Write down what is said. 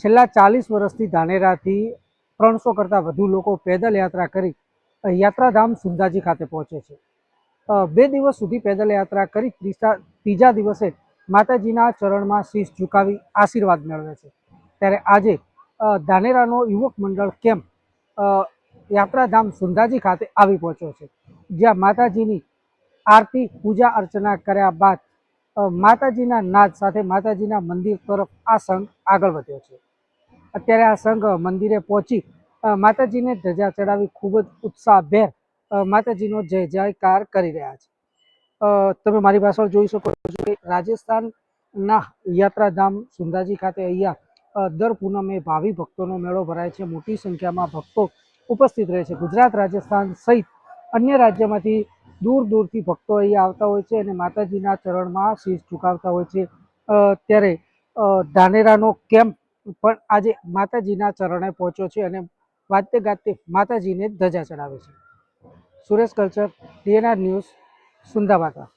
છેલ્લા 40 વર્ષથી ધાનેરાથી 300 કરતાં વધુ લોકો પેદલ યાત્રા કરી યાત્રાધામ સુંધાજી ખાતે પહોંચે છે. 2 દિવસ સુધી પેદલ યાત્રા કરી ત્રીજા દિવસે માતાજીના ચરણમાં શીશ ઝુકાવી આશીર્વાદ મેળવે છે. ત્યારે આજે ધાનેરાનો યુવક મંડળ કેમ્પ યાત્રાધામ સુંધાજી ખાતે આવી પહોંચ્યો છે, જ્યાં માતાજીની આરતી પૂજા અર્ચના કર્યા બાદ માતાજીના નાદ સાથે માતાજીના મંદિર તરફ આ સંઘ આગળ વધ્યો છે. અત્યારે આ સંઘ મંદિરે પહોંચી માતાજીને ધજા ચડાવી ખૂબ જ ઉત્સાહભેર માતાજીનો જય જયકાર કરી રહ્યા છે. તમે મારી પાછળ જોઈ શકો છો કે રાજસ્થાનના યાત્રાધામ સુંધાજી ખાતે અહીંયા દર પૂનમે ભાવિ ભક્તોનો મેળો ભરાય છે. મોટી સંખ્યામાં ભક્તો ઉપસ્થિત રહે છે. ગુજરાત, રાજસ્થાન સહિત અન્ય રાજ્યમાંથી દૂર દૂરથી ભક્તો અહીંયા આવતા હોય છે અને માતાજીના ચરણમાં શીશ ઝુકાવતા હોય છે. ત્યારે ધાનેરાનો કેમ્પ પણ આજે માતાજીના ચરણે પહોંચ્યો છે અને વાજતે ગાજતે માતાજીને ધજા ચડાવે છે. Suresh culture, DNR news, Sundhamata.